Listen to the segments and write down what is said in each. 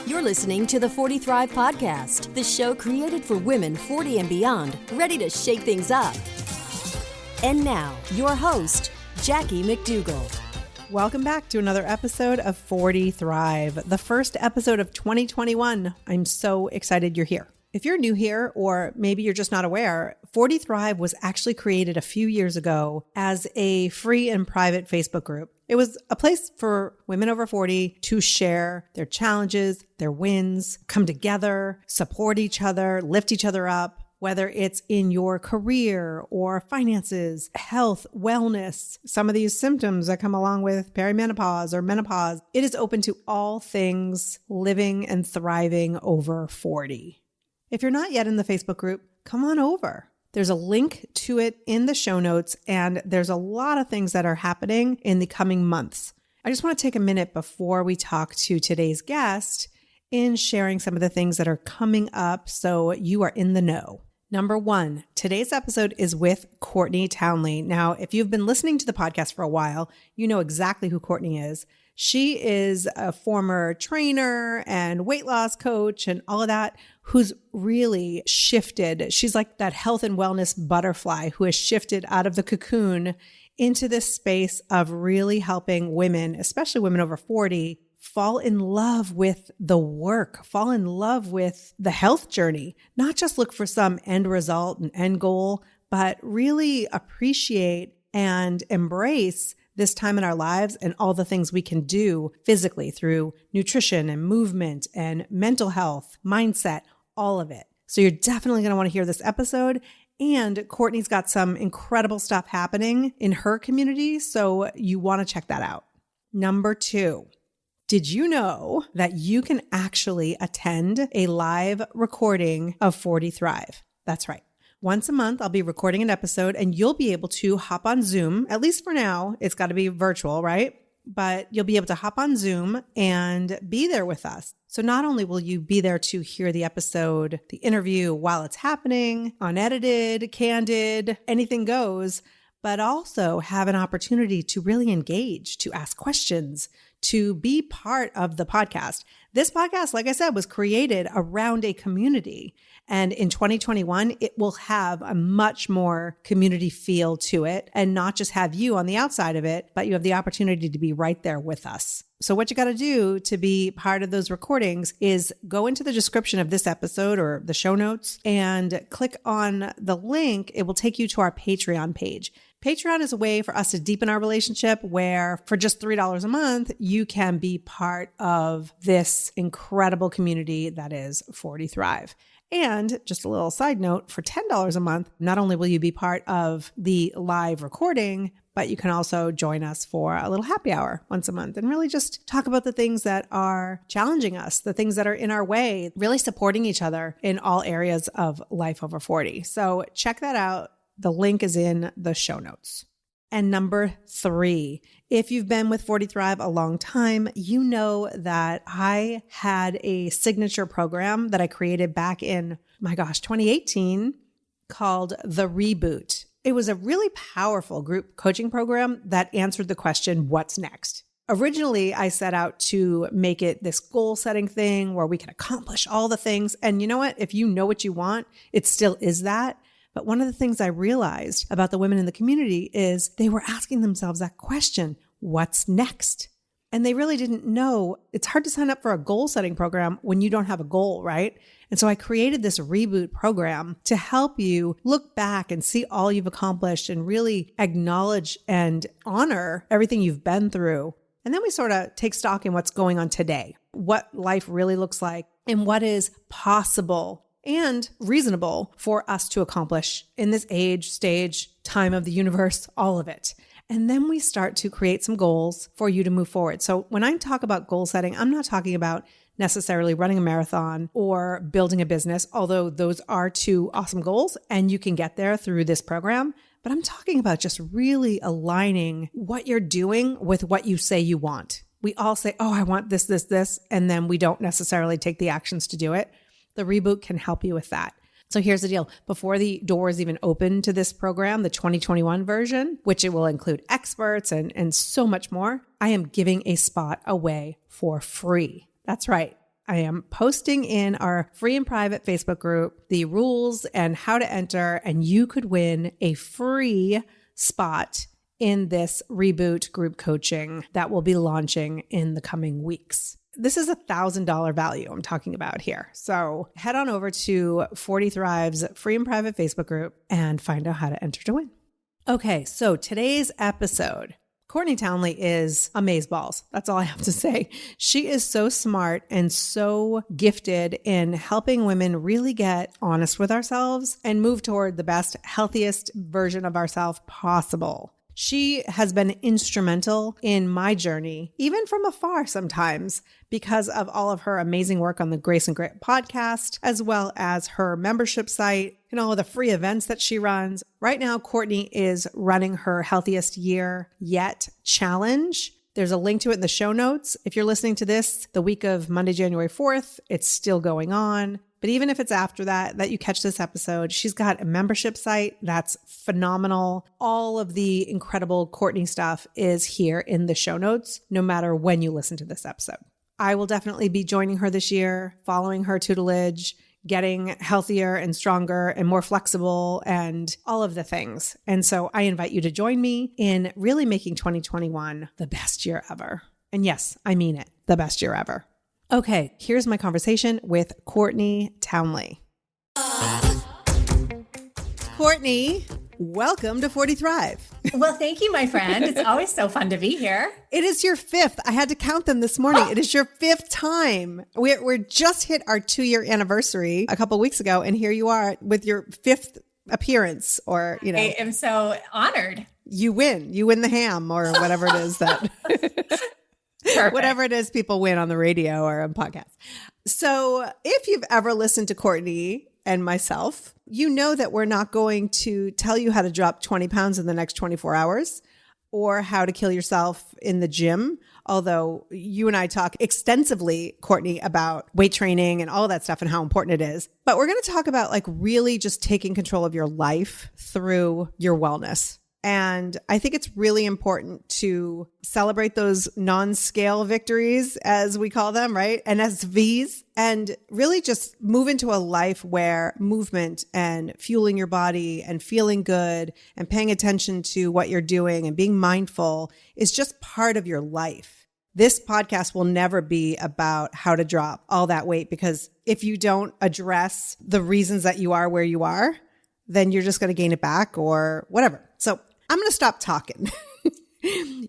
You're listening to the 40 Thrive Podcast, the show created for women 40 and beyond, ready to shake things up. And now, your host, Jackie McDougall. Welcome back to another episode of 40 Thrive, the first episode of 2021. I'm so excited you're here. If you're new here, or maybe you're just not aware, 40 Thrive was actually created a few years ago as a free and private Facebook group. It was a place for women over 40 to share their challenges, their wins, come together, support each other, lift each other up, whether it's in your career or finances, health, wellness, some of these symptoms that come along with perimenopause or menopause. It is open to all things living and thriving over 40. If you're not yet in the Facebook group, come on over. There's a link to it in the show notes, and there's a lot of things that are happening in the coming months. I just want to take a minute before we talk to today's guest in sharing some of the things that are coming up so you are in the know. Number one, today's episode is with Courtney Townley. Now, if you've been listening to the podcast for a while, you know exactly who Courtney is. She is a former trainer and weight loss coach and all of that, who's really shifted. She's like that health and wellness butterfly who has shifted out of the cocoon into this space of really helping women, especially women over 40, fall in love with the work, fall in love with the health journey, not just look for some end result and end goal, but really appreciate and embrace this time in our lives and all the things we can do physically through nutrition and movement and mental health, mindset, all of it. So you're definitely going to want to hear this episode. And Courtney's got some incredible stuff happening in her community, so you want to check that out. Number two, did you know that you can actually attend a live recording of 40 Thrive? That's right. Once a month, I'll be recording an episode and you'll be able to hop on Zoom. At least for now, it's got to be virtual, right? But you'll be able to hop on Zoom and be there with us. So not only will you be there to hear the episode, the interview while it's happening, unedited, candid, anything goes, but also have an opportunity to really engage, to ask questions, to be part of the podcast. This podcast, like I said, was created around a community. And in 2021, it will have a much more community feel to it and not just have you on the outside of it, but you have the opportunity to be right there with us. So what you got to do to be part of those recordings is go into the description of this episode or the show notes and click on the link. It will take you to our Patreon page. Patreon is a way for us to deepen our relationship where for just $3 a month, you can be part of this incredible community that is 40 Thrive. And just a little side note, for $10 a month, not only will you be part of the live recording, but you can also join us for a little happy hour once a month and really just talk about the things that are challenging us, the things that are in our way, really supporting each other in all areas of life over 40. So check that out. The link is in the show notes. And number three, if you've been with 40 Thrive a long time, you know that I had a signature program that I created back in, 2018 called The Reboot. It was a really powerful group coaching program that answered the question, what's next? Originally, I set out to make it this goal setting thing where we can accomplish all the things. And you know what? If you know what you want, it still is that. But one of the things I realized about the women in the community is they were asking themselves that question, what's next? And they really didn't know. It's hard to sign up for a goal setting program when you don't have a goal, right? And so I created this Reboot program to help you look back and see all you've accomplished and really acknowledge and honor everything you've been through. And then we sort of take stock in what's going on today, what life really looks like, and what is possible and reasonable for us to accomplish in this age, stage, time of the universe, all of it. And then we start to create some goals for you to move forward. So when I talk about goal setting, I'm not talking about necessarily running a marathon or building a business, although those are two awesome goals and you can get there through this program. But I'm talking about just really aligning what you're doing with what you say you want. We all say, oh, I want this, and then we don't necessarily take the actions to do it. The Reboot can help you with that. So here's the deal. Before the doors even open to this program, the 2021 version, which it will include experts and so much more, I am giving a spot away for free. That's right. I am posting in our free and private Facebook group the rules and how to enter, and you could win a free spot in this reboot group coaching that will be launching in the coming weeks. This is $1,000 value I'm talking about here. So head on over to 40 Thrive's free and private Facebook group and find out how to enter to win. Okay, so today's episode, Courtney Townley is amazeballs. That's all I have to say. She is so smart and so gifted in helping women really get honest with ourselves and move toward the best, healthiest version of ourselves possible. She has been instrumental in my journey, even from afar sometimes, because of all of her amazing work on the Grace and Grit podcast, as well as her membership site and all of the free events that she runs. Right now, Courtney is running her Healthiest Year Yet challenge. There's a link to it in the show notes. If you're listening to this the week of Monday, January 4th, it's still going on. But even if it's after that you catch this episode, she's got a membership site that's phenomenal. All of the incredible Courtney stuff is here in the show notes, no matter when you listen to this episode. I will definitely be joining her this year, following her tutelage, getting healthier and stronger and more flexible and all of the things. And so I invite you to join me in really making 2021 the best year ever. And yes, I mean it, the best year ever. Okay, here's my conversation with Courtney Townley. Courtney, welcome to 40 Thrive. Well, thank you, my friend. It's always so fun to be here. It is your fifth. I had to count them this morning. It is your fifth time. We're just hit our 2-year anniversary a couple of weeks ago, and here you are with your fifth appearance, or, you know. I am so honored. You win the ham or whatever it is that... Perfect. Whatever it is people win on the radio or on podcasts. So if you've ever listened to Courtney and myself, you know that we're not going to tell you how to drop 20 pounds in the next 24 hours or how to kill yourself in the gym. Although you and I talk extensively, Courtney, about weight training and all that stuff and how important it is. But we're going to talk about like really just taking control of your life through your wellness. And I think it's really important to celebrate those non-scale victories, as we call them, right? NSVs, and really just move into a life where movement and fueling your body and feeling good and paying attention to what you're doing and being mindful is just part of your life. This podcast will never be about how to drop all that weight, because if you don't address the reasons that you are where you are, then you're just going to gain it back or whatever. So I'm going to stop talking.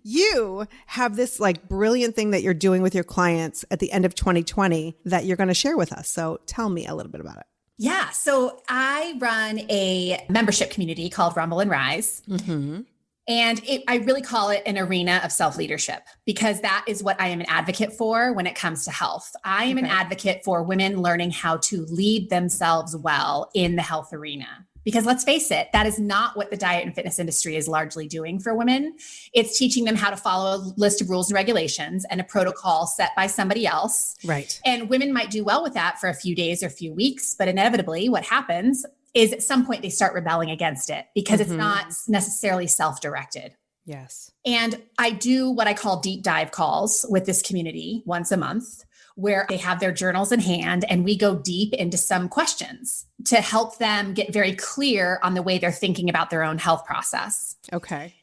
You have this like brilliant thing that you're doing with your clients at the end of 2020 that you're going to share with us. So tell me a little bit about it. Yeah. So I run a membership community called Rumble and Rise. Mm-hmm. And I really call it an arena of self-leadership, because that is what I am an advocate for when it comes to health. I am an advocate for women learning how to lead themselves well in the health arena. Because let's face it, that is not what the diet and fitness industry is largely doing for women. It's teaching them how to follow a list of rules and regulations and a protocol set by somebody else. Right. And women might do well with that for a few days or a few weeks, but inevitably what happens is at some point they start rebelling against it because it's not necessarily self-directed. Yes. And I do what I call deep dive calls with this community once a month, where they have their journals in hand and we go deep into some questions to help them get very clear on the way they're thinking about their own health process. Okay.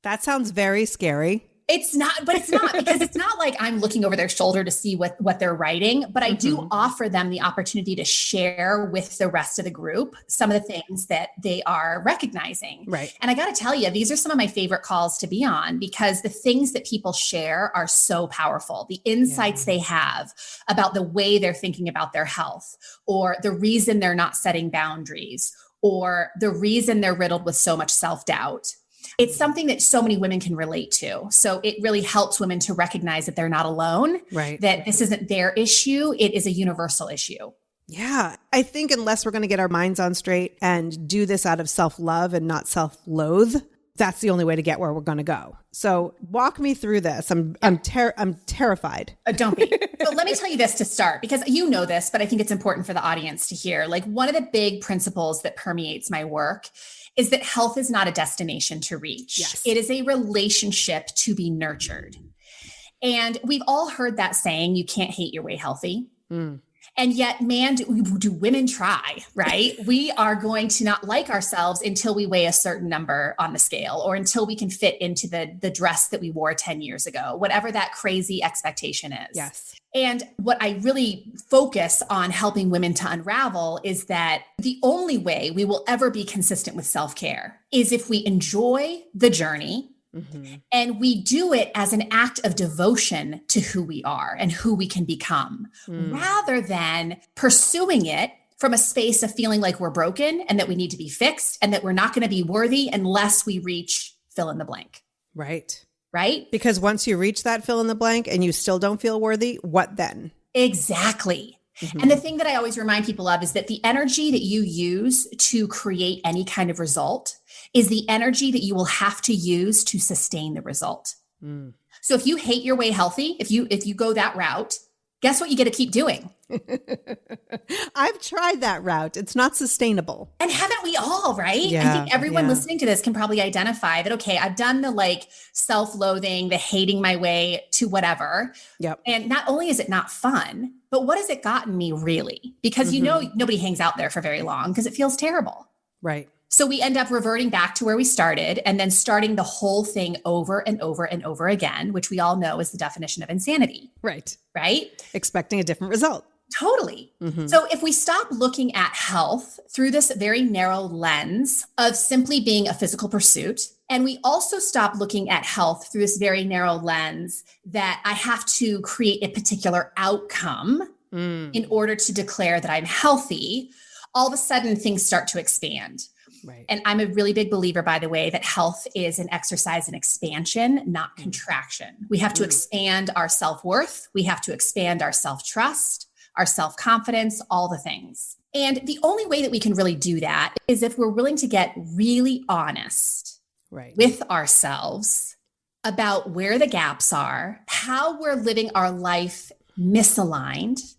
That sounds very scary. It's not, but it's not, because it's not like I'm looking over their shoulder to see what they're writing, but I do offer them the opportunity to share with the rest of the group some of the things that they are recognizing. Right. And I got to tell you, these are some of my favorite calls to be on, because the things that people share are so powerful. The insights they have about the way they're thinking about their health, or the reason they're not setting boundaries, or the reason they're riddled with so much self-doubt. It's something that so many women can relate to. So it really helps women to recognize that they're not alone, that this isn't their issue. It is a universal issue. Yeah. I think unless we're going to get our minds on straight and do this out of self-love and not self-loathe, that's the only way to get where we're going to go. So walk me through this. I'm terrified. Don't be. So let me tell you this to start, because you know this, but I think it's important for the audience to hear. Like, one of the big principles that permeates my work is that health is not a destination to reach. Yes. It is a relationship to be nurtured. And we've all heard that saying, you can't hate your way healthy. And yet, man, do women try, right? We are going to not like ourselves until we weigh a certain number on the scale, or until we can fit into the dress that we wore 10 years ago, whatever that crazy expectation is. Yes. And what I really focus on helping women to unravel is that the only way we will ever be consistent with self-care is if we enjoy the journey. And we do it as an act of devotion to who we are and who we can become, rather than pursuing it from a space of feeling like we're broken and that we need to be fixed and that we're not going to be worthy unless we reach fill in the blank. Right. Right? Because once you reach that fill in the blank and you still don't feel worthy, what then? Exactly. And the thing that I always remind people of is that the energy that you use to create any kind of result is the energy that you will have to use to sustain the result. So if you hate your way healthy, if you go that route, guess what you get to keep doing? I've tried that route. It's not sustainable. And haven't we all, right? Yeah, I think everyone listening to this can probably identify that, okay, I've done the like self-loathing, the hating my way to whatever. Yep. And not only is it not fun, but what has it gotten me really? Because you know, nobody hangs out there for very long because it feels terrible. Right. So we end up reverting back to where we started and then starting the whole thing over and over and over again, which we all know is the definition of insanity. Right. Right? Expecting a different result. Totally. So if we stop looking at health through this very narrow lens of simply being a physical pursuit, and we also stop looking at health through this very narrow lens that I have to create a particular outcome in order to declare that I'm healthy, all of a sudden things start to expand. Right. And I'm a really big believer, by the way, that health is an exercise in expansion, not contraction. We have to expand our self-worth. We have to expand our self-trust, our self-confidence, all the things. And the only way that we can really do that is if we're willing to get really honest with ourselves about where the gaps are, how we're living our life misaligned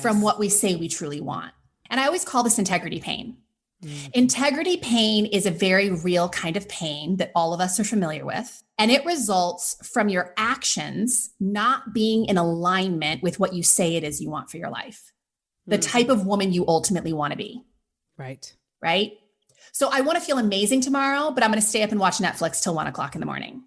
from what we say we truly want. And I always call this integrity pain. Integrity pain is a very real kind of pain that all of us are familiar with. And it results from your actions not being in alignment with what you say it is you want for your life, the type of woman you ultimately want to be. Right. Right. So I want to feel amazing tomorrow, but I'm going to stay up and watch Netflix till 1:00 in the morning.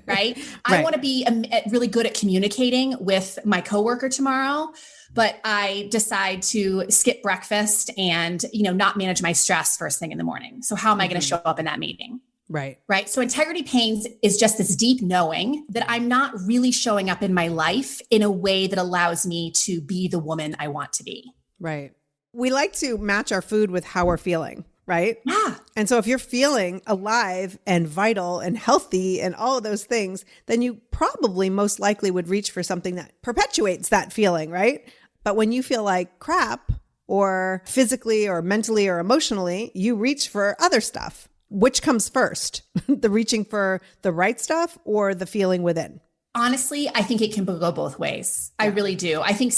Right. I want to be really good at communicating with my coworker tomorrow, but I decide to skip breakfast and, not manage my stress first thing in the morning. So how am I going to show up in that meeting? Right. Right. So integrity pains is just this deep knowing that I'm not really showing up in my life in a way that allows me to be the woman I want to be. Right. We like to match our food with how we're feeling. Right? Yeah. And so if you're feeling alive and vital and healthy and all of those things, then you probably most likely would reach for something that perpetuates that feeling, right? But when you feel like crap, or physically or mentally or emotionally, you reach for other stuff. Which comes first? The reaching for the right stuff or the feeling within? Honestly, I think it can go both ways. Yeah. I really do. I think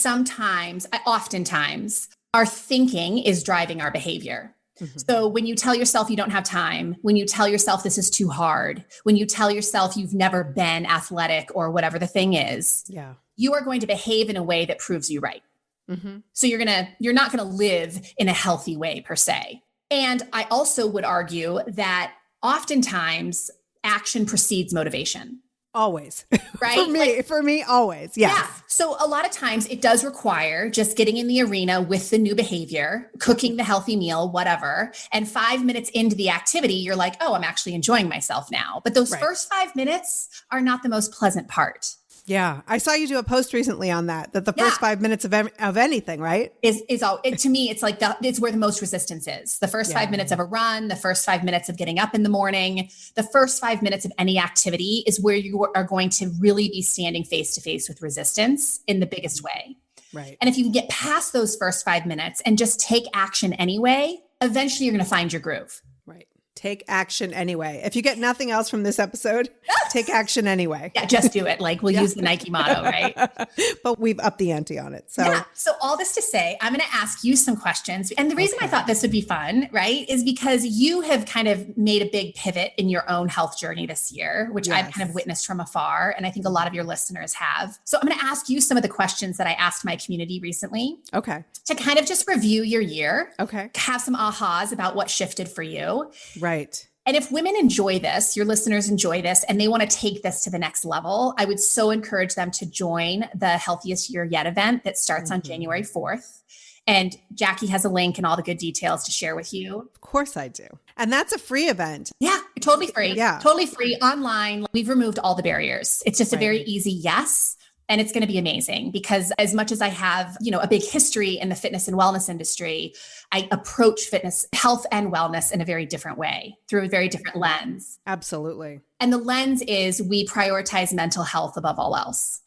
oftentimes, our thinking is driving our behavior. So when you tell yourself you don't have time, when you tell yourself this is too hard, when you tell yourself you've never been athletic or whatever the thing is, you are going to behave in a way that proves you right. So you're not going to live in a healthy way per se. And I also would argue that oftentimes action precedes motivation. Always. Right? For me, always. Yes. Yeah. So a lot of times it does require just getting in the arena with the new behavior, cooking the healthy meal, whatever. And 5 minutes into the activity, you're like, oh, I'm actually enjoying myself now. But those first 5 minutes are not the most pleasant part. Yeah. I saw you do a post recently on that the first 5 minutes of anything, right? To me, it's like it's where the most resistance is. The first 5 minutes of a run, the first 5 minutes of getting up in the morning, the first 5 minutes of any activity is where you are going to really be standing face to face with resistance in the biggest way. Right. And if you can get past those first 5 minutes and just take action anyway, eventually you're going to find your groove. Right. Take action anyway. If you get nothing else from this episode, take action anyway. Yeah, just do it. Like we'll use the Nike motto, right? But we've upped the ante on it. So all this to say, I'm going to ask you some questions. And the reason I thought this would be fun, right, is because you have kind of made a big pivot in your own health journey this year, which I've kind of witnessed from afar. And I think a lot of your listeners have. So I'm going to ask you some of the questions that I asked my community recently. Okay. To kind of just review your year. Okay. Have some ahas about what shifted for you. Right. And if women enjoy this, your listeners enjoy this, and they want to take this to the next level, I would so encourage them to join the Healthiest Year Yet event that starts on January 4th. And Jackie has a link and all the good details to share with you. Of course I do. And that's a free event. Yeah, totally free. Yeah. Totally free online. We've removed all the barriers. It's just a very easy yes. And it's going to be amazing because as much as I have, a big history in the fitness and wellness industry, I approach fitness, health and wellness in a very different way through a very different lens. Absolutely. And the lens is we prioritize mental health above all else.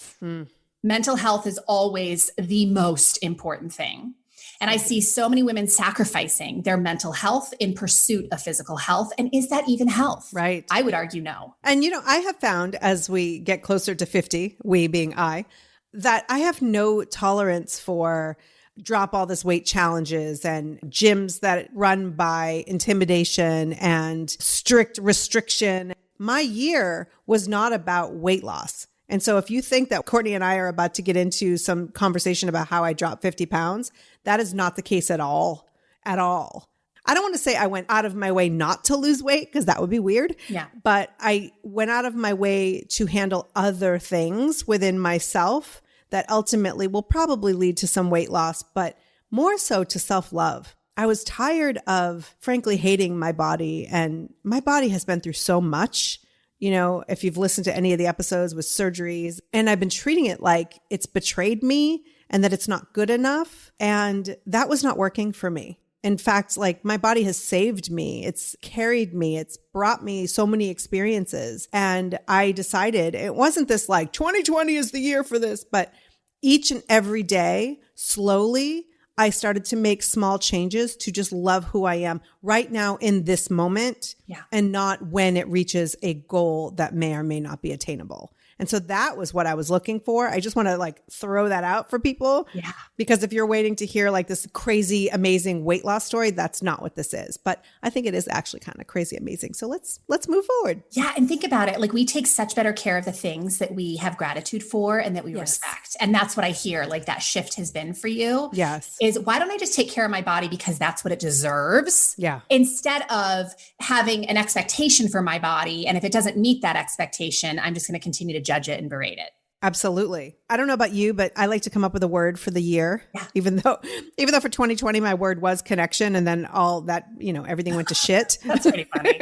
Mental health is always the most important thing. And I see so many women sacrificing their mental health in pursuit of physical health. And is that even health? Right. I would argue no. And, I have found as we get closer to 50, we being I, that I have no tolerance for drop all this weight challenges and gyms that run by intimidation and strict restriction. My year was not about weight loss. And so if you think that Courtney and I are about to get into some conversation about how I dropped 50 pounds, that is not the case at all, at all. I don't want to say I went out of my way not to lose weight because that would be weird. Yeah. But I went out of my way to handle other things within myself that ultimately will probably lead to some weight loss, but more so to self-love. I was tired of, frankly, hating my body, and my body has been through so much. If you've listened to any of the episodes with surgeries, and I've been treating it like it's betrayed me and that it's not good enough. And that was not working for me. In fact, my body has saved me. It's carried me. It's brought me so many experiences. And I decided it wasn't this 2020 is the year for this, but each and every day, slowly, I started to make small changes to just love who I am right now in this moment and not when it reaches a goal that may or may not be attainable. And so that was what I was looking for. I just want to throw that out for people. Yeah. Because if you're waiting to hear this crazy, amazing weight loss story, that's not what this is. But I think it is actually kind of crazy amazing. So let's move forward. Yeah. And think about it. We take such better care of the things that we have gratitude for and that we respect. And that's what I hear that shift has been for you. Yes. Is why don't I just take care of my body because that's what it deserves? Yeah. Instead of having an expectation for my body. And if it doesn't meet that expectation, I'm just going to continue to judge it and berate it. Absolutely. I don't know about you, but I like to come up with a word for the year, even though for 2020, my word was connection. And then all that, everything went to shit. That's pretty funny.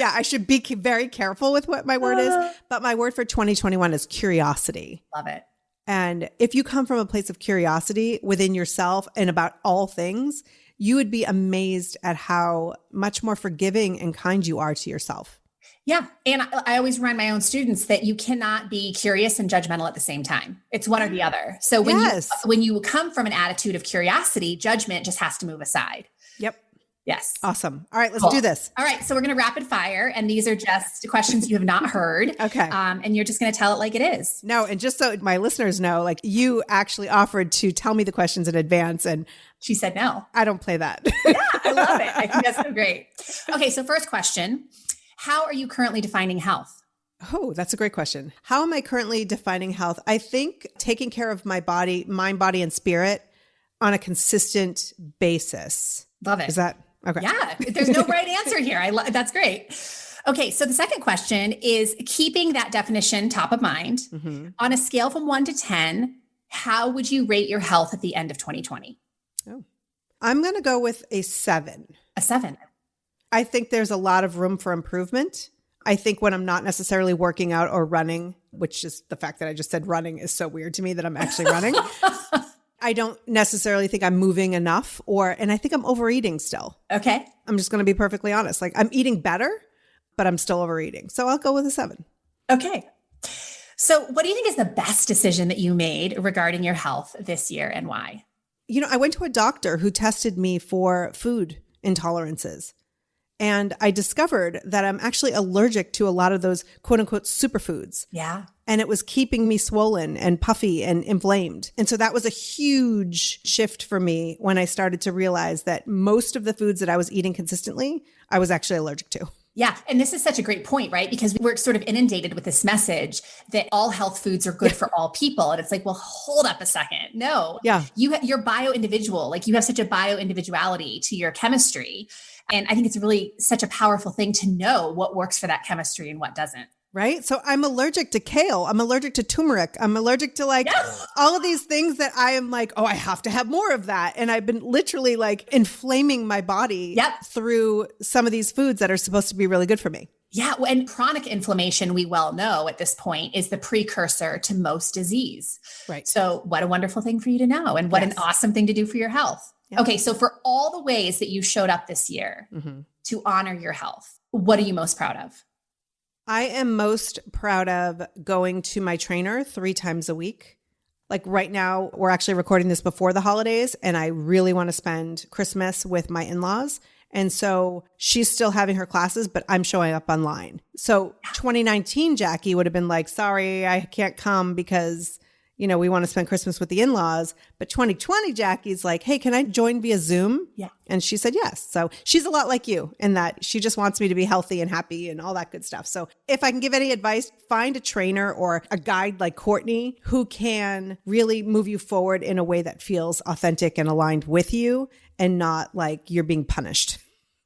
I should be very careful with what my word is. But my word for 2021 is curiosity. Love it. And if you come from a place of curiosity within yourself and about all things, you would be amazed at how much more forgiving and kind you are to yourself. Yeah. And I always remind my own students that you cannot be curious and judgmental at the same time. It's one or the other. So when you come from an attitude of curiosity, judgment just has to move aside. Yep. Yes. Awesome. All right, let's do this. All right. So we're going to rapid fire. And these are just questions you have not heard. Okay. And you're just going to tell it like it is. No. And just so my listeners know, you actually offered to tell me the questions in advance, and she said no. I don't play that. Yeah, I love it. I think that's so great. Okay. So first question. How are you currently defining health? Oh, that's a great question. How am I currently defining health? I think taking care of my body, mind, body, and spirit on a consistent basis. Love it. Is that okay? Yeah. There's no right answer here. That's great. Okay. So the second question is keeping that definition top of mind. On a scale from 1 to 10, how would you rate your health at the end of 2020? Oh, I'm going to go with a 7. A 7. I think there's a lot of room for improvement. I think when I'm not necessarily working out or running, which is the fact that I just said running is so weird to me that I'm actually running. I don't necessarily think I'm moving enough and I think I'm overeating still. Okay. I'm just going to be perfectly honest. I'm eating better, but I'm still overeating. So I'll go with a 7. Okay. So what do you think is the best decision that you made regarding your health this year and why? I went to a doctor who tested me for food intolerances. And I discovered that I'm actually allergic to a lot of those quote unquote superfoods. Yeah. And it was keeping me swollen and puffy and inflamed. And so that was a huge shift for me when I started to realize that most of the foods that I was eating consistently, I was actually allergic to. Yeah. And this is such a great point, right? Because we're sort of inundated with this message that all health foods are good for all people. And it's like, well, hold up a second. No, you're bio-individual. Like you have such a bio-individuality to your chemistry. And I think it's really such a powerful thing to know what works for that chemistry and what doesn't. Right. So I'm allergic to kale. I'm allergic to turmeric. I'm allergic to all of these things that I am like, oh, I have to have more of that. And I've been literally like inflaming my body through some of these foods that are supposed to be really good for me. Yeah. And chronic inflammation, we well know at this point, is the precursor to most disease. Right. So what a wonderful thing for you to know and what an awesome thing to do for your health. Yeah. Okay. So for all the ways that you showed up this year to honor your health, what are you most proud of? I am most proud of going to my trainer 3 times a week. Like right now, we're actually recording this before the holidays, and I really want to spend Christmas with my in-laws. And so she's still having her classes, but I'm showing up online. So 2019, Jackie would have been like, sorry, I can't come because, you know, we want to spend Christmas with the in-laws. But 2020, Jackie's like, hey, can I join via Zoom? Yeah. And she said yes. So she's a lot like you in that she just wants me to be healthy and happy and all that good stuff. So if I can give any advice, find a trainer or a guide like Courtney who can really move you forward in a way that feels authentic and aligned with you and not like you're being punished.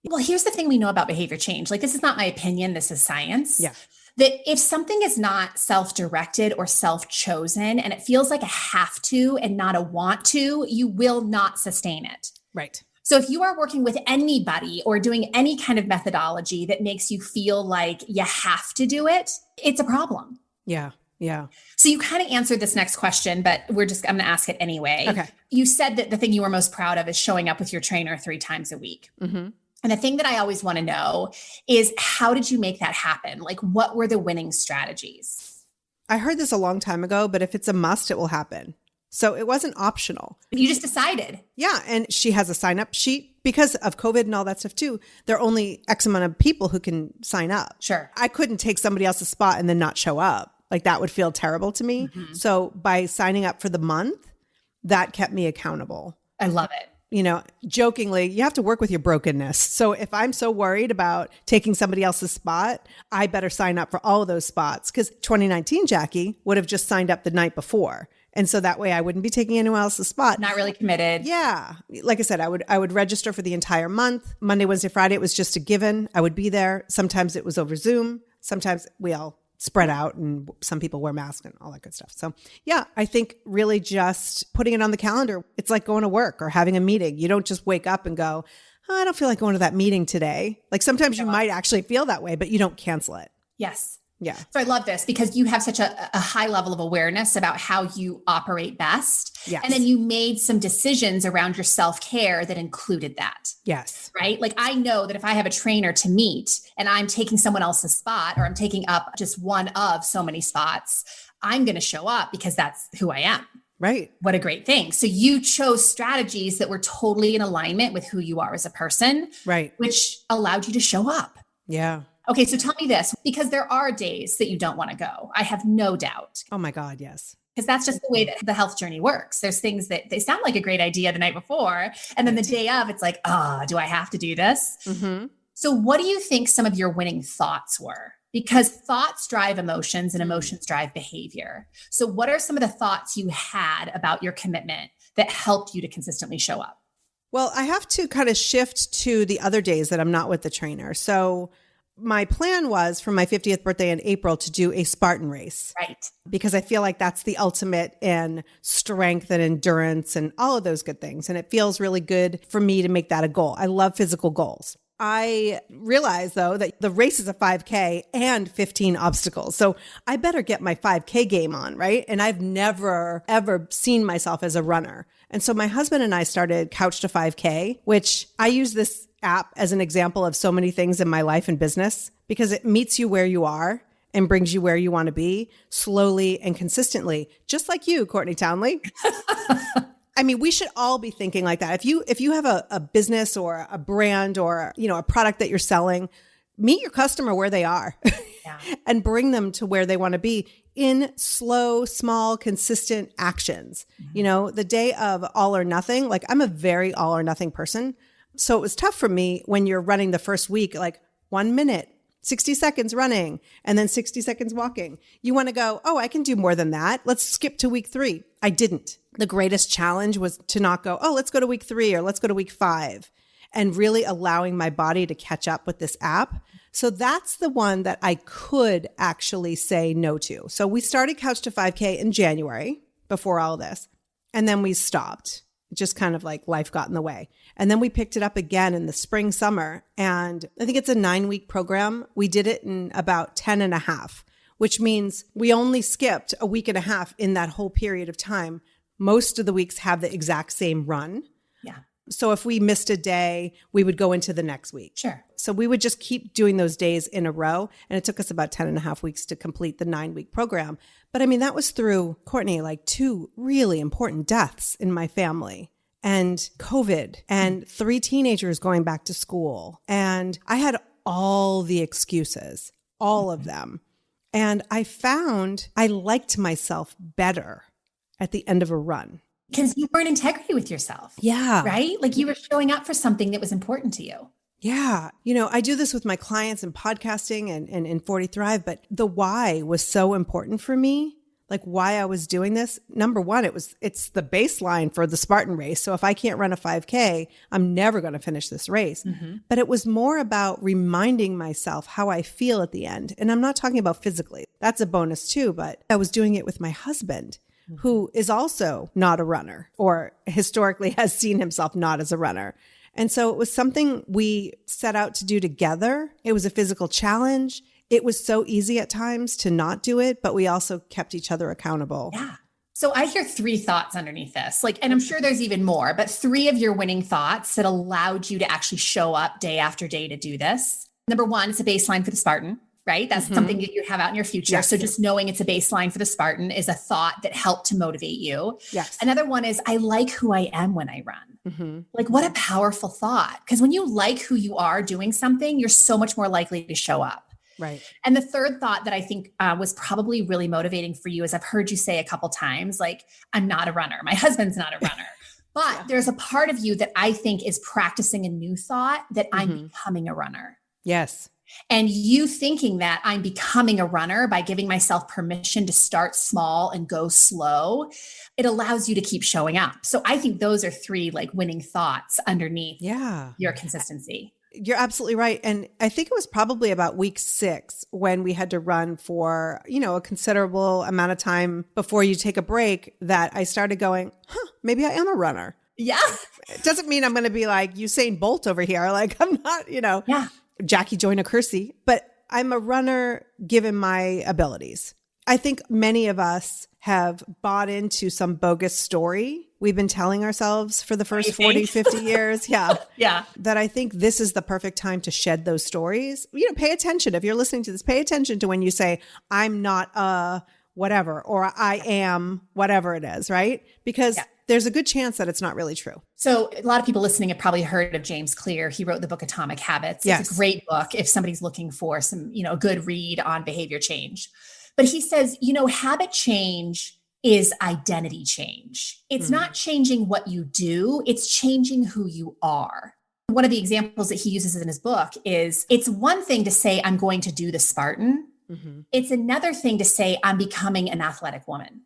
Well, here's the thing we know about behavior change. Like, this is not my opinion. This is science. Yeah. That if something is not self-directed or self-chosen and it feels like a have to and not a want to, you will not sustain it. Right. So if you are working with anybody or doing any kind of methodology that makes you feel like you have to do it, it's a problem. Yeah. Yeah. So you kind of answered this next question, but I'm going to ask it anyway. Okay. You said that the thing you were most proud of is showing up with your trainer 3 times a week. Mm-hmm. And the thing that I always want to know is, how did you make that happen? Like, what were the winning strategies? I heard this a long time ago, but if it's a must, it will happen. So it wasn't optional. You just decided. Yeah. And she has a sign up sheet because of COVID and all that stuff too. There are only X amount of people who can sign up. Sure. I couldn't take somebody else's spot and then not show up. Like that would feel terrible to me. Mm-hmm. So by signing up for the month, that kept me accountable. I love it. You know, jokingly, you have to work with your brokenness. So if I'm so worried about taking somebody else's spot, I better sign up for all of those spots, because 2019 Jackie would have just signed up the night before. And so that way I wouldn't be taking anyone else's spot. Not really committed. Yeah. Like I said, I would register for the entire month. Monday, Wednesday, Friday, it was just a given. I would be there. Sometimes it was over Zoom. Sometimes we all spread out and some people wear masks and all that good stuff. So yeah, I think really just putting it on the calendar. It's like going to work or having a meeting. You don't just wake up and go, oh, I don't feel like going to that meeting today. Like sometimes you might actually feel that way, but you don't cancel it. Yes. Yeah. So I love this because you have such a high level of awareness about how you operate best. Yes. And then you made some decisions around your self-care that included that. Yes. Right? Like, I know that if I have a trainer to meet and I'm taking someone else's spot, or I'm taking up just one of so many spots, I'm going to show up because that's who I am. Right. What a great thing. So you chose strategies that were totally in alignment with who you are as a person. Right. Which allowed you to show up. Yeah. Okay, so tell me this, because there are days that you don't want to go. I have no doubt. Oh my God, yes. Because that's just the way that the health journey works. There's things that they sound like a great idea the night before. And then the day of, it's like, oh, do I have to do this? Mm-hmm. So what do you think some of your winning thoughts were? Because thoughts drive emotions and emotions drive behavior. So what are some of the thoughts you had about your commitment that helped you to consistently show up? Well, I have to kind of shift to the other days that I'm not with the trainer. So my plan was for my 50th birthday in April to do a Spartan race. Right. Because I feel like that's the ultimate in strength and endurance and all of those good things. And it feels really good for me to make that a goal. I love physical goals. I realize though that the race is a 5K and 15 obstacles. So I better get my 5K game on, right? And I've never, ever seen myself as a runner. And so my husband and I started Couch to 5K, which I use this app as an example of so many things in my life and business, because it meets you where you are and brings you where you want to be slowly and consistently, just like you, Courtney Townley. I mean, we should all be thinking like that. If you have a business or a brand or, a product that you're selling, meet your customer where they are and bring them to where they want to be in slow, small, consistent actions. The day of all or nothing, like I'm a very all or nothing person. So it was tough for me when you're running the first week, like 1 minute, 60 seconds running, and then 60 seconds walking. You want to go, oh, I can do more than that. Let's skip to week 3. I didn't. The greatest challenge was to not go, oh, let's go to week 3 or let's go to week 5, and really allowing my body to catch up with this app. So that's the one that I could actually say no to. So we started Couch to 5K in January before all this, and then we stopped. Just kind of like life got in the way. And then we picked it up again in the spring, summer. And I think it's a 9-week program. We did it in about 10 and a half, which means we only skipped a week and a half in that whole period of time. Most of the weeks have the exact same run. Yeah. So if we missed a day, we would go into the next week. Sure. So we would just keep doing those days in a row. And it took us about 10 and a half weeks to complete the 9-week program. But I mean, that was through, Courtney, like 2 really important deaths in my family and COVID and 3 teenagers going back to school. And I had all the excuses, all of them. And I found I liked myself better at the end of a run. Because you were in integrity with yourself. Yeah. Right? Like you were showing up for something that was important to you. Yeah. I do this with my clients in podcasting and in 40 Thrive, but the why was so important for me. Like why I was doing this. Number one, it's the baseline for the Spartan race. So if I can't run a 5K, I'm never going to finish this race. Mm-hmm. But it was more about reminding myself how I feel at the end. And I'm not talking about physically. That's a bonus too, but I was doing it with my husband, who is also not a runner or historically has seen himself not as a runner. And so it was something we set out to do together. It was a physical challenge. It was so easy at times to not do it, but we also kept each other accountable. Yeah. So I hear 3 thoughts underneath this, and I'm sure there's even more, but 3 of your winning thoughts that allowed you to actually show up day after day to do this. Number 1, it's a baseline for the Spartan. Right? That's something that you have out in your future. Yes. So just knowing it's a baseline for the Spartan is a thought that helped to motivate you. Yes. Another one is, I like who I am when I run. Mm-hmm. Like what a powerful thought. Because when you like who you are doing something, you're so much more likely to show up. Right. And the third thought that I think was probably really motivating for you is I've heard you say a couple times, like, I'm not a runner. My husband's not a runner. But there's a part of you that I think is practicing a new thought that I'm becoming a runner. Yes. And you thinking that I'm becoming a runner by giving myself permission to start small and go slow, it allows you to keep showing up. So I think those are 3 like winning thoughts underneath your consistency. You're absolutely right. And I think it was probably about week 6 when we had to run for, a considerable amount of time before you take a break that I started going, maybe I am a runner. Yeah. It doesn't mean I'm going to be like Usain Bolt over here. Like I'm not, Yeah. Jackie Joyner Kersey, but I'm a runner given my abilities. I think many of us have bought into some bogus story we've been telling ourselves for the first 40, 50 years. Yeah. Yeah. That I think this is the perfect time to shed those stories. Pay attention. If you're listening to this, pay attention to when you say, I'm not a whatever, or I am whatever it is, right? Because there's a good chance that it's not really true. So a lot of people listening have probably heard of James Clear. He wrote the book Atomic Habits. Yes. It's a great book if somebody's looking for some, a good read on behavior change. But he says, habit change is identity change. It's not changing what you do. It's changing who you are. One of the examples that he uses in his book is it's one thing to say, I'm going to do the Spartan. Mm-hmm. It's another thing to say, I'm becoming an athletic woman.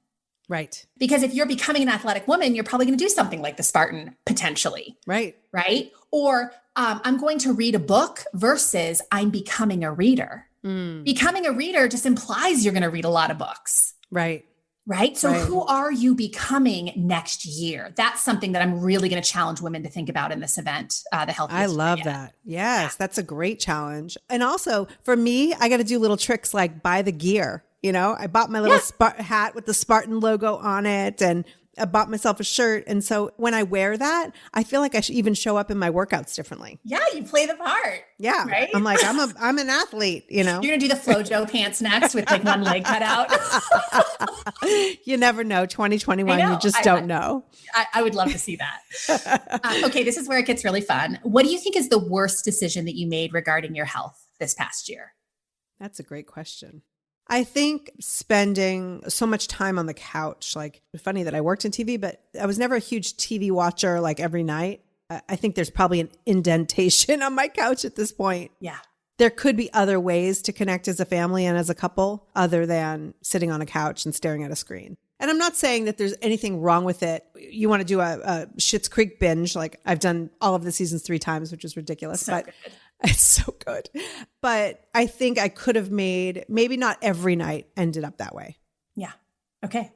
Right. Because if you're becoming an athletic woman, you're probably going to do something like the Spartan potentially. Right. Right. Or I'm going to read a book versus I'm becoming a reader. Becoming a reader just implies you're going to read a lot of books. Right. Right. So who are you becoming next year? That's something that I'm really going to challenge women to think about in this event, the healthiest. I love that. Yes. That's a great challenge. And also for me, I got to do little tricks like buy the gear. I bought my little hat with the Spartan logo on it and I bought myself a shirt. And so when I wear that, I feel like I should even show up in my workouts differently. Yeah, you play the part. Yeah. Right? I'm like, I'm an athlete, you know? You're going to do the FloJo pants next with like one leg cut out. You never know. 2021, you just don't know. I would love to see that. Okay, this is where it gets really fun. What do you think is the worst decision that you made regarding your health this past year? That's a great question. I think spending so much time on the couch, like funny that I worked in TV, but I was never a huge TV watcher like every night. I think there's probably an indentation on my couch at this point. Yeah. There could be other ways to connect as a family and as a couple other than sitting on a couch and staring at a screen. And I'm not saying that there's anything wrong with it. You want to do a Schitt's Creek binge. Like I've done all of the seasons 3 times, which is ridiculous, but good. It's so good. But I think I could have made, maybe not every night ended up that way. Yeah. Okay.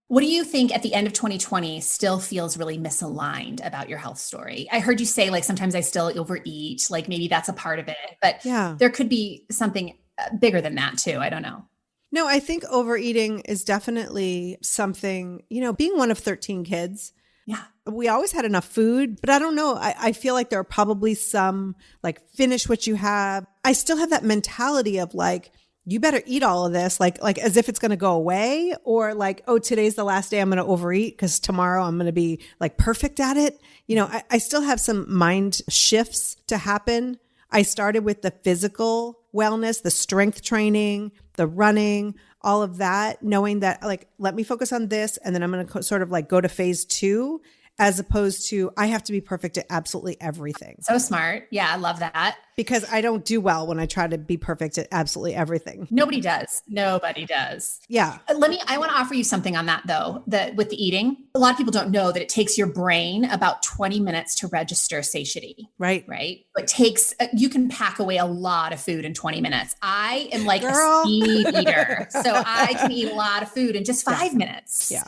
What do you think at the end of 2020 still feels really misaligned about your health story? I heard you say like, sometimes I still overeat, like maybe that's a part of it, but there could be something bigger than that too. I don't know. No, I think overeating is definitely something, you know, being one of 13 kids. Yeah. We always had enough food, but I don't know. I feel like there are probably some like finish what you have. I still have that mentality of like, you better eat all of this, like as if it's going to go away, or like, oh, today's the last day I'm going to overeat because tomorrow I'm going to be like perfect at it. You know, I still have some mind shifts to happen. I started with the physical wellness, the strength training, the running, all of that, knowing that like, let me focus on this. And then I'm going to sort of like go to phase 2, as opposed to I have to be perfect at absolutely everything. So smart. Yeah, I love that. Because I don't do well when I try to be perfect at absolutely everything. Nobody does. Nobody does. Yeah. I want to offer you something on that though, that with the eating, a lot of people don't know that it takes your brain about 20 minutes to register satiety. Right. Right. It takes, you can pack away a lot of food in 20 minutes. I am like a speed eater. So I can eat a lot of food in just 5 minutes. Yeah.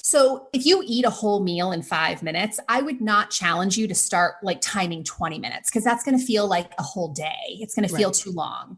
So if you eat a whole meal in 5 minutes, I would not challenge you to start like timing 20 minutes because that's going to feel like a whole day. It's going to feel too long.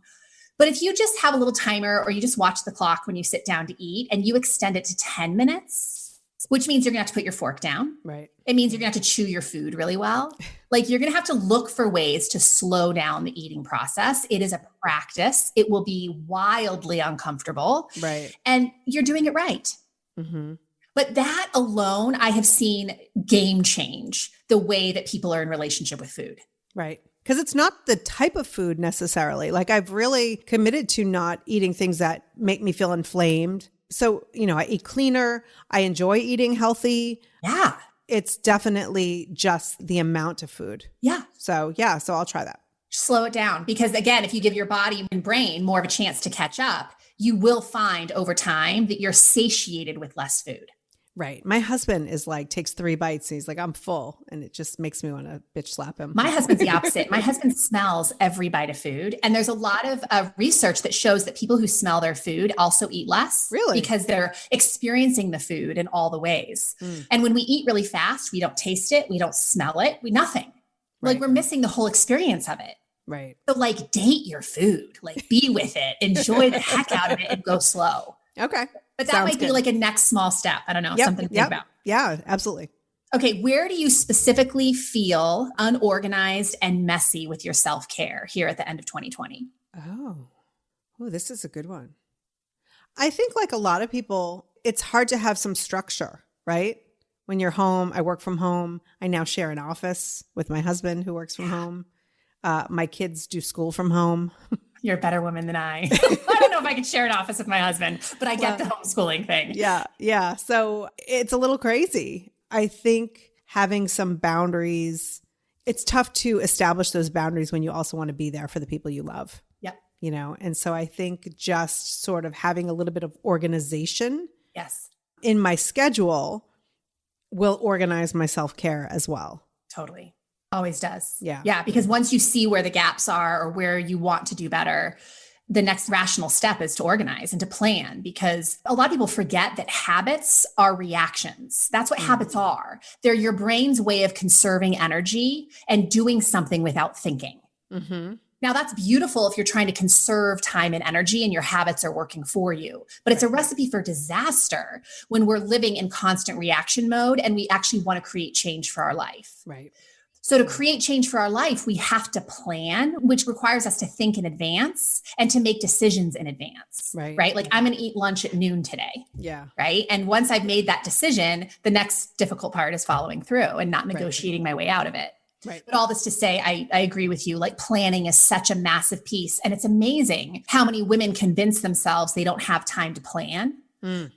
But if you just have a little timer or you just watch the clock when you sit down to eat and you extend it to 10 minutes, which means you're going to have to put your fork down. Right. It means you're going to have to chew your food really well. Like you're going to have to look for ways to slow down the eating process. It is a practice. It will be wildly uncomfortable. Right. And you're doing it right. Mm-hmm. But that alone, I have seen game change the way that people are in relationship with food. Right. Because it's not the type of food necessarily. Like I've really committed to not eating things that make me feel inflamed. So, you know, I eat cleaner. I enjoy eating healthy. Yeah. It's definitely just the amount of food. Yeah. So I'll try that. Slow it down. Because again, if you give your body and brain more of a chance to catch up, you will find over time that you're satiated with less food. Right. My husband is like, takes 3 bites and he's like, I'm full. And it just makes me want to bitch slap him. My husband's the opposite. My husband smells every bite of food. And there's a lot of research that shows that people who smell their food also eat less. Really? Because they're experiencing the food in all the ways. And when we eat really fast, we don't taste it. We don't smell it. Nothing. Right. Like we're missing the whole experience of it. Right. So like date your food, like be with it, enjoy the heck out of it and go slow. Okay. But that might be like a next small step. I don't know, something to think about. Yeah, absolutely. Okay. Where do you specifically feel unorganized and messy with your self-care here at the end of 2020? Oh, this is a good one. I think like a lot of people, it's hard to have some structure, right? When you're home, I work from home. I now share an office with my husband who works from home. My kids do school from home. You're a better woman than I. I don't know if I could share an office with my husband, but I get the homeschooling thing. Yeah. So it's a little crazy. I think having some boundaries, it's tough to establish those boundaries when you also want to be there for the people you love. Yep. You know, and so I think just sort of having a little bit of organization in my schedule will organize my self-care as well. Totally. Always does. Yeah. Yeah. Because once you see where the gaps are or where you want to do better, the next rational step is to organize and to plan, because a lot of people forget that habits are reactions. That's what habits are. They're your brain's way of conserving energy and doing something without thinking. Mm-hmm. Now that's beautiful if you're trying to conserve time and energy and your habits are working for you, but it's a recipe for disaster when we're living in constant reaction mode and we actually want to create change for our life. Right. So to create change for our life, we have to plan, which requires us to think in advance and to make decisions in advance, right? Like I'm going to eat lunch at noon today. Yeah. Right. And once I've made that decision, the next difficult part is following through and not negotiating my way out of it. Right. But all this to say, I agree with you, like planning is such a massive piece. And it's amazing how many women convince themselves they don't have time to plan.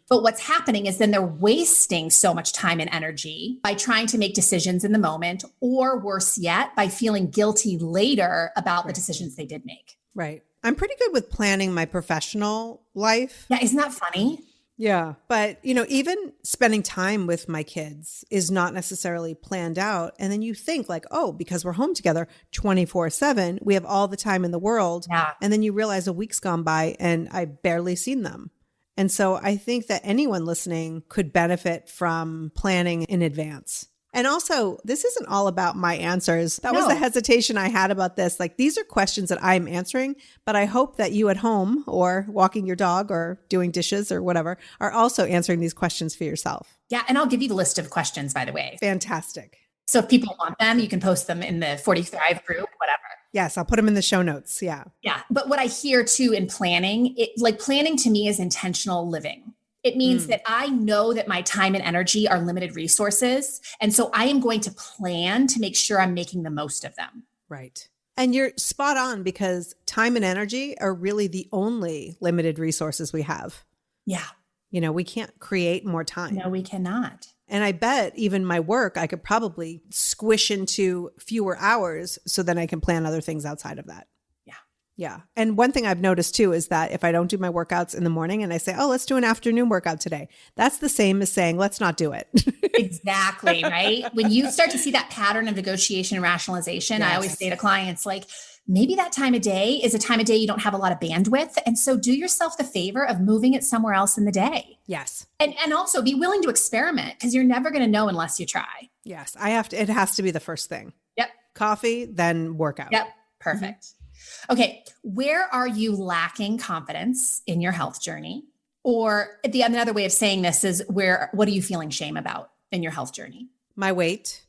But what's happening is then they're wasting so much time and energy by trying to make decisions in the moment, or worse yet, by feeling guilty later about the decisions they did make. Right. I'm pretty good with planning my professional life. Yeah. Isn't that funny? Yeah. But, even spending time with my kids is not necessarily planned out. And then you think like, oh, because we're home together 24/7, we have all the time in the world. Yeah. And then you realize a week's gone by and I've barely seen them. And so I think that anyone listening could benefit from planning in advance. And also, this isn't all about my answers. That was the hesitation I had about this. Like, these are questions that I'm answering, but I hope that you at home or walking your dog or doing dishes or whatever are also answering these questions for yourself. Yeah. And I'll give you the list of questions, by the way. Fantastic. So if people want them, you can post them in the 40 Thrive group, whatever. Yes, I'll put them in the show notes. Yeah. Yeah. But what I hear too in planning, planning to me is intentional living. It means that I know that my time and energy are limited resources. And so I am going to plan to make sure I'm making the most of them. Right. And you're spot on, because time and energy are really the only limited resources we have. Yeah. We can't create more time. No, we cannot. And I bet even my work, I could probably squish into fewer hours so then I can plan other things outside of that. Yeah. Yeah. And one thing I've noticed too is that if I don't do my workouts in the morning and I say, oh, let's do an afternoon workout today, that's the same as saying, let's not do it. Exactly. Right. When you start to see that pattern of negotiation and rationalization, I always say to clients, like, maybe that time of day is a time of day you don't have a lot of bandwidth. And so do yourself the favor of moving it somewhere else in the day. Yes. And also be willing to experiment, because you're never going to know unless you try. Yes. It has to be the first thing. Yep. Coffee, then workout. Yep. Perfect. Mm-hmm. Okay. Where are you lacking confidence in your health journey? Or another way of saying this is what are you feeling shame about in your health journey? My weight,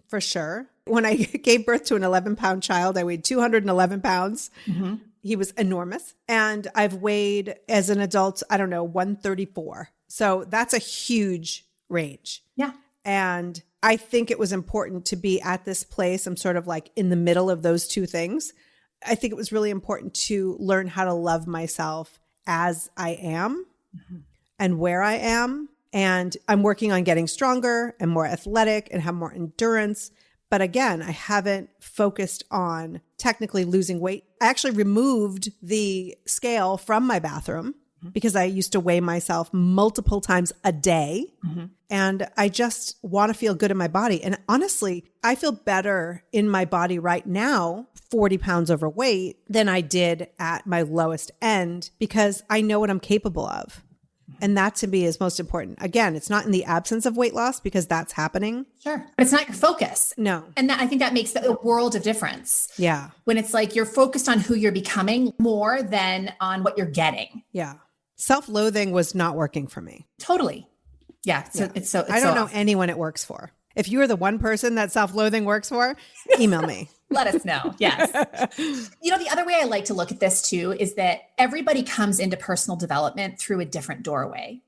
for sure. When I gave birth to an 11-pound child, I weighed 211 pounds. Mm-hmm. He was enormous. And I've weighed as an adult, 134. So that's a huge range. Yeah. And I think it was important to be at this place. I'm sort of like in the middle of those two things. I think it was really important to learn how to love myself as I am and where I am. And I'm working on getting stronger and more athletic and have more endurance. But again, I haven't focused on technically losing weight. I actually removed the scale from my bathroom because I used to weigh myself multiple times a day. And I just want to feel good in my body. And honestly, I feel better in my body right now, 40 pounds overweight, than I did at my lowest end, because I know what I'm capable of. And that to me is most important. Again, it's not in the absence of weight loss, because that's happening. Sure. But it's not your focus. No. And I think that makes a world of difference. Yeah. When it's like you're focused on who you're becoming more than on what you're getting. Yeah. Self-loathing was not working for me. Totally. Yeah. I don't know anyone it works for. If you are the one person that self-loathing works for, email me. Let us know. Yes. The other way I like to look at this too is that everybody comes into personal development through a different doorway.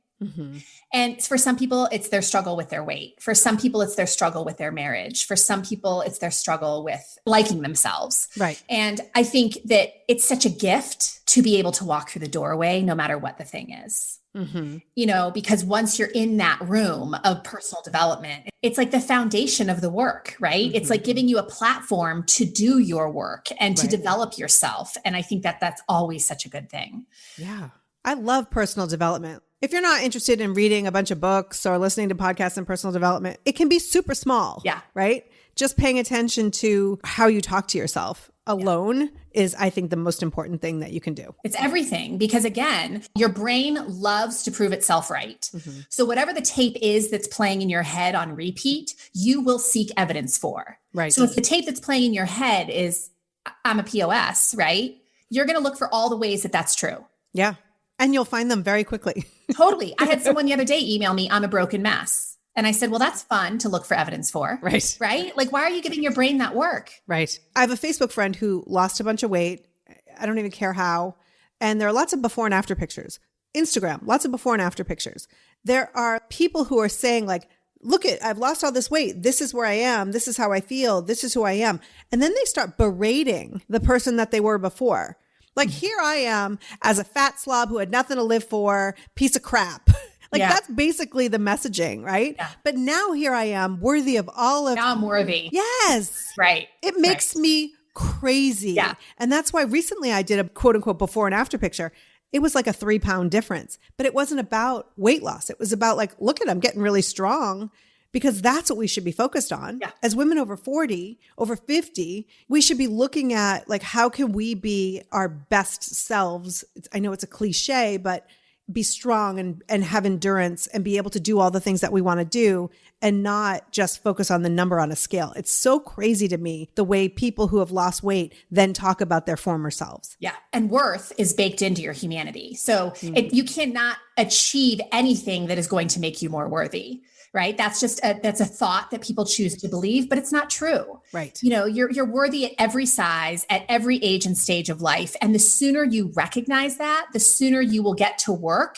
And for some people, it's their struggle with their weight. For some people, it's their struggle with their marriage. For some people, it's their struggle with liking themselves. Right. And I think that it's such a gift to be able to walk through the doorway, no matter what the thing is. Because once you're in that room of personal development, it's like the foundation of the work, right? It's like giving you a platform to do your work and to develop yourself. And I think that that's always such a good thing. Yeah. I love personal development. If you're not interested in reading a bunch of books or listening to podcasts on personal development, it can be super small. Yeah. Right? Just paying attention to how you talk to yourself alone is, I think, the most important thing that you can do. It's everything, because again, your brain loves to prove itself right. So whatever the tape is that's playing in your head on repeat, you will seek evidence for. Right. So if the tape that's playing in your head is, I'm a POS, right? You're going to look for all the ways that that's true. Yeah. And you'll find them very quickly. Totally. I had someone the other day email me, I'm a broken mess. And I said, well, that's fun to look for evidence for. Right. Right? Like, why are you giving your brain that work? Right. I have a Facebook friend who lost a bunch of weight. I don't even care how. And there are lots of before and after pictures. Instagram, lots of before and after pictures. There are people who are saying like, look I've lost all this weight. This is where I am. This is how I feel. This is who I am. And then they start berating the person that they were before. Like, here I am as a fat slob who had nothing to live for, piece of crap. Like, that's basically the messaging, right? Yeah. But now here I am, worthy of all of... Now I'm worthy. Yes. Right. It makes me crazy. Yeah. And that's why recently I did a quote unquote before and after picture. It was like a 3-pound difference, but it wasn't about weight loss. It was about like, look I'm getting really strong, because that's what we should be focused on. Yeah. As women over 40, over 50, we should be looking at like, how can we be our best selves? I know it's a cliche, but be strong and have endurance and be able to do all the things that we want to do and not just focus on the number on a scale. It's so crazy to me, the way people who have lost weight then talk about their former selves. Yeah. And worth is baked into your humanity. So you cannot achieve anything that is going to make you more worthy. Right. That's just that's a thought that people choose to believe, but it's not true. Right. You know, you're worthy at every size, at every age and stage of life. And the sooner you recognize that, the sooner you will get to work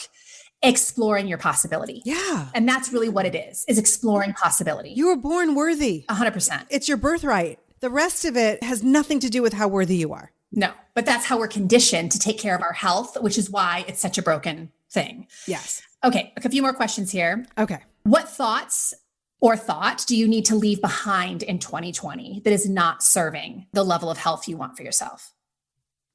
exploring your possibility. Yeah. And that's really what it is exploring possibility. You were born worthy. 100%. It's your birthright. The rest of it has nothing to do with how worthy you are. No, but that's how we're conditioned to take care of our health, which is why it's such a broken thing. Yes. Okay. A few more questions here. Okay. What thoughts or thought do you need to leave behind in 2020 that is not serving the level of health you want for yourself?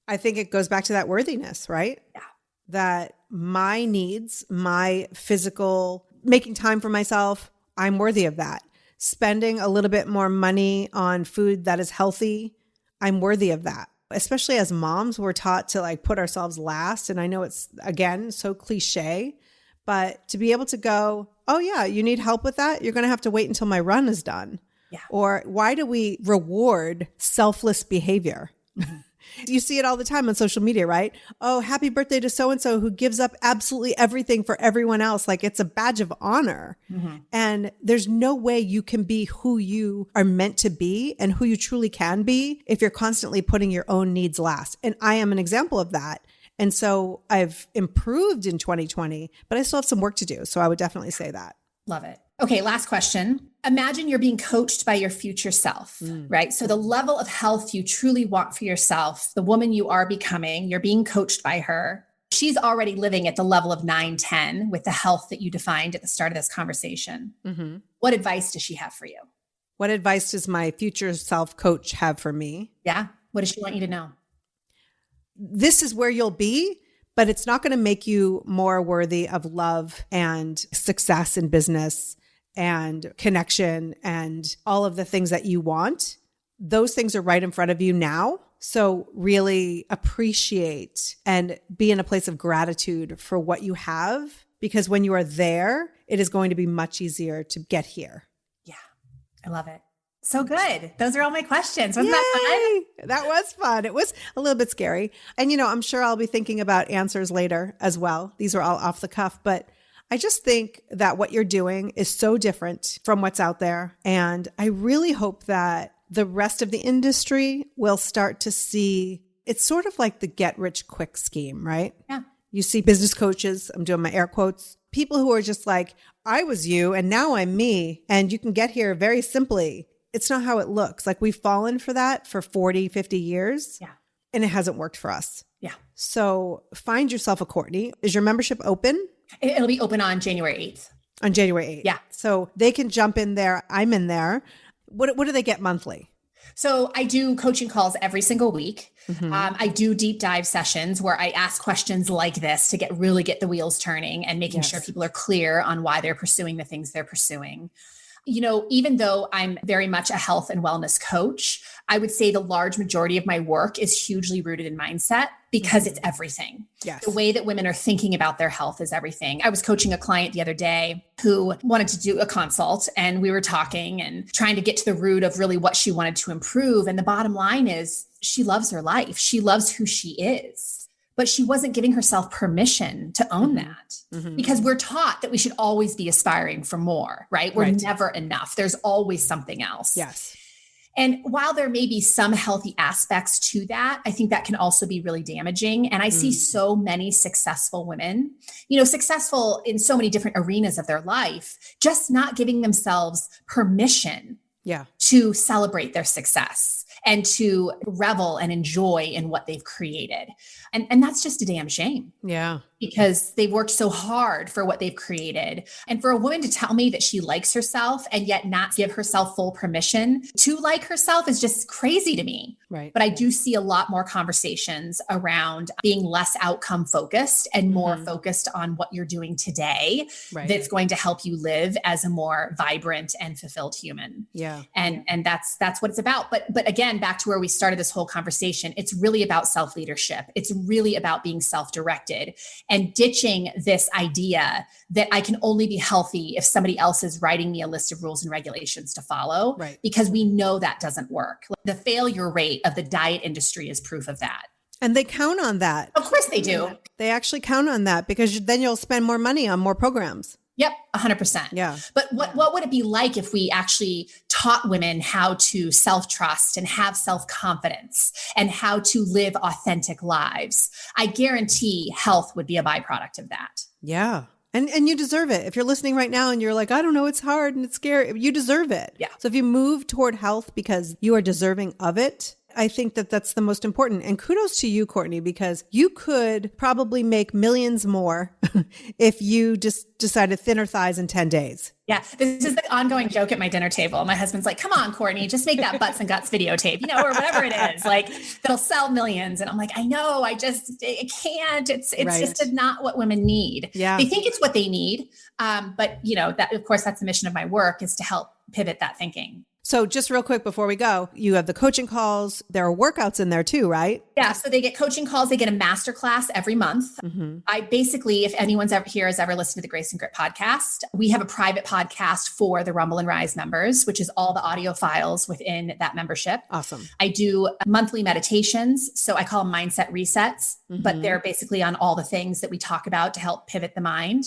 I think it goes back to that worthiness, right? Yeah. That my needs, my physical, making time for myself, I'm worthy of that. Spending a little bit more money on food that is healthy, I'm worthy of that. Especially as moms, we're taught to like put ourselves last. And I know it's, again, so cliche, but to be able to go, oh yeah, you need help with that? You're going to have to wait until my run is done. Yeah. Or why do we reward selfless behavior? Mm-hmm. You see it all the time on social media, right? Oh, happy birthday to so-and-so who gives up absolutely everything for everyone else. Like it's a badge of honor. Mm-hmm. And there's no way you can be who you are meant to be and who you truly can be if you're constantly putting your own needs last. And I am an example of that. And so I've improved in 2020, but I still have some work to do. So I would definitely say that. Love it. Okay, last question. Imagine you're being coached by your future self, right? So the level of health you truly want for yourself, the woman you are becoming, you're being coached by her. She's already living at the level of 9-10 with the health that you defined at the start of this conversation. Mm-hmm. What advice does she have for you? What advice does my future self coach have for me? Yeah. What does she want you to know? This is where you'll be, but it's not going to make you more worthy of love and success in business and connection and all of the things that you want. Those things are right in front of you now. So really appreciate and be in a place of gratitude for what you have, because when you are there, it is going to be much easier to get here. Yeah, I love it. So good. Those are all my questions. Wasn't that fun? That was fun. It was a little bit scary. And, you know, I'm sure I'll be thinking about answers later as well. These are all off the cuff, but I just think that what you're doing is so different from what's out there. And I really hope that the rest of the industry will start to see, it's sort of like the get rich quick scheme, right? Yeah. You see business coaches, I'm doing my air quotes, people who are just like, I was you and now I'm me. And you can get here very simply. It's not how it looks. Like we've fallen for that for 40, 50 years. Yeah. And it hasn't worked for us. Yeah. So find yourself a Courtney. Is your membership open? It'll be open on January 8th. On January 8th. Yeah. So they can jump in there. I'm in there. What do they get monthly? So I do coaching calls every single week. Mm-hmm. I do deep dive sessions where I ask questions like this to really get the wheels turning and making sure people are clear on why they're pursuing the things they're pursuing. Even though I'm very much a health and wellness coach, I would say the large majority of my work is hugely rooted in mindset because it's everything. Yes. The way that women are thinking about their health is everything. I was coaching a client the other day who wanted to do a consult, and we were talking and trying to get to the root of really what she wanted to improve. And the bottom line is she loves her life. She loves who she is, but she wasn't giving herself permission to own that because we're taught that we should always be aspiring for more, right? We're never enough. There's always something else. Yes. And while there may be some healthy aspects to that, I think that can also be really damaging. And I see so many successful women, successful in so many different arenas of their life, just not giving themselves permission to celebrate their success and to revel and enjoy in what they've created. And that's just a damn shame. Yeah. Because they've worked so hard for what they've created. And for a woman to tell me that she likes herself and yet not give herself full permission to like herself is just crazy to me. Right. But I do see a lot more conversations around being less outcome focused and more focused on what you're doing today that's going to help you live as a more vibrant and fulfilled human. Yeah. And that's what it's about. But again, back to where we started this whole conversation, it's really about self-leadership. It's really about being self-directed and ditching this idea that I can only be healthy if somebody else is writing me a list of rules and regulations to follow, because we know that doesn't work. The failure rate of the diet industry is proof of that. And they count on that. Of course they do. They actually count on that because then you'll spend more money on more programs. Yep, 100%. Yeah. But what would it be like if we actually taught women how to self-trust and have self-confidence and how to live authentic lives? I guarantee health would be a byproduct of that. Yeah. And you deserve it. If you're listening right now and you're like, I don't know, it's hard and it's scary, you deserve it. Yeah. So if you move toward health because you are deserving of it, I think that that's the most important. And kudos to you, Courtney, because you could probably make millions more if you just decided thinner thighs in 10 days. Yeah. This is the ongoing joke at my dinner table. My husband's like, come on, Courtney, just make that butts and guts videotape, or whatever it is, like that'll sell millions. And I'm like, I know, it can't, it's just not what women need. Yeah. They think it's what they need. But that, of course, that's the mission of my work, is to help pivot that thinking. So just real quick before we go, you have the coaching calls. There are workouts in there too, right? Yeah. So they get coaching calls. They get a masterclass every month. I basically, if anyone's ever here has ever listened to the Grace and Grit podcast, we have a private podcast for the Rumble and Rise members, which is all the audio files within that membership. Awesome. I do monthly meditations. So I call them mindset resets, but they're basically on all the things that we talk about to help pivot the mind.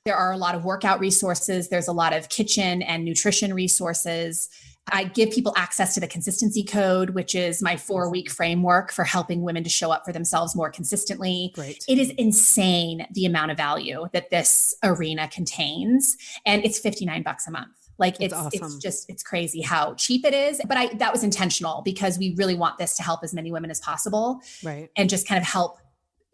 There are a lot of workout resources. There's a lot of kitchen and nutrition resources. I give people access to the consistency code, which is my 4-week framework for helping women to show up for themselves more consistently. Great. It is insane the amount of value that this arena contains. And it's $59 a month. Like it's awesome. It's crazy how cheap it is. But that was intentional because we really want this to help as many women as possible. Right. And just kind of help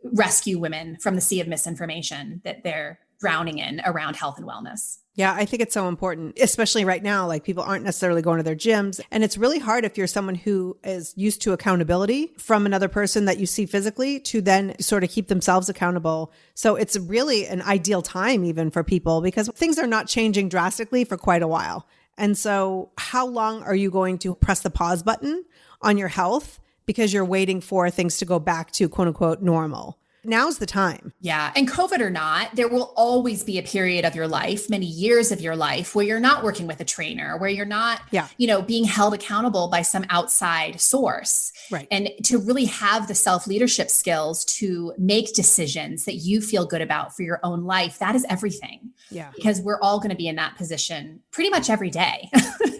rescue women from the sea of misinformation that they're drowning in around health and wellness. Yeah, I think it's so important, especially right now. Like people aren't necessarily going to their gyms. And it's really hard if you're someone who is used to accountability from another person that you see physically to then sort of keep themselves accountable. So it's really an ideal time even for people because things are not changing drastically for quite a while. And so how long are you going to press the pause button on your health because you're waiting for things to go back to quote unquote normal? Now's the time. Yeah. And COVID or not, there will always be a period of your life, many years of your life, where you're not working with a trainer, where you're not, being held accountable by some outside source. Right. And to really have the self-leadership skills to make decisions that you feel good about for your own life, that is everything. Yeah. Because we're all going to be in that position pretty much every day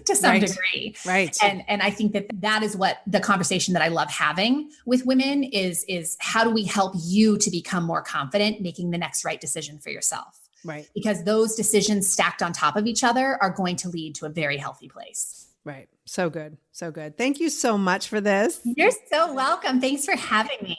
to some degree. Right. And I think that is what the conversation that I love having with women is how do we help you to become more confident, making the next right decision for yourself. Right. Because those decisions stacked on top of each other are going to lead to a very healthy place. Right. So good. So good. Thank you so much for this. You're so welcome. Thanks for having me.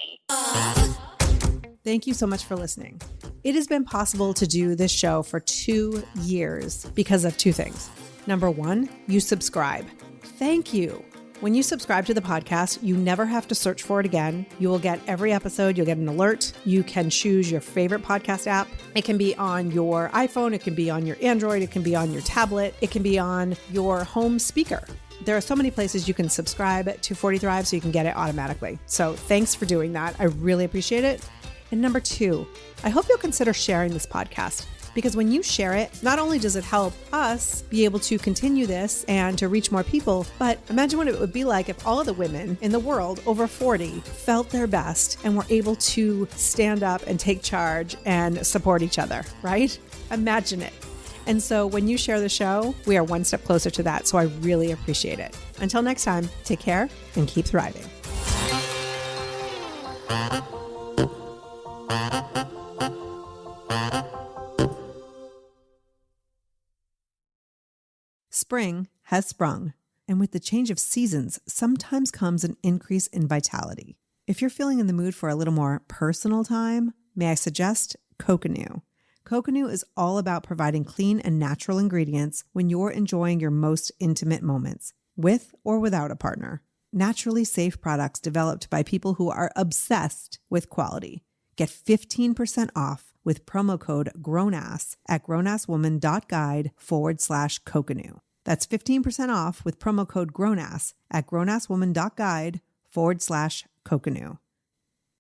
Thank you so much for listening. It has been possible to do this show for 2 years because of 2 things. Number 1, you subscribe. Thank you. When you subscribe to the podcast, you never have to search for it again. You will get every episode. You'll get an alert. You can choose your favorite podcast app. It can be on your iPhone. It can be on your Android. It can be on your tablet. It can be on your home speaker. There are so many places you can subscribe to 40 Thrive so you can get it automatically. So thanks for doing that. I really appreciate it. And number 2, I hope you'll consider sharing this podcast. Because when you share it, not only does it help us be able to continue this and to reach more people, but imagine what it would be like if all of the women in the world over 40 felt their best and were able to stand up and take charge and support each other, right? Imagine it. And so when you share the show, we are one step closer to that. So I really appreciate it. Until next time, take care and keep thriving. Spring has sprung, and with the change of seasons, sometimes comes an increase in vitality. If you're feeling in the mood for a little more personal time, may I suggest Coconut. Coconut is all about providing clean and natural ingredients when you're enjoying your most intimate moments, with or without a partner. Naturally safe products developed by people who are obsessed with quality. Get 15% off with promo code GROWNASS at grownasswoman.guide/Coconut. That's 15% off with promo code GROWNASS at grownasswoman.guide/Coconut.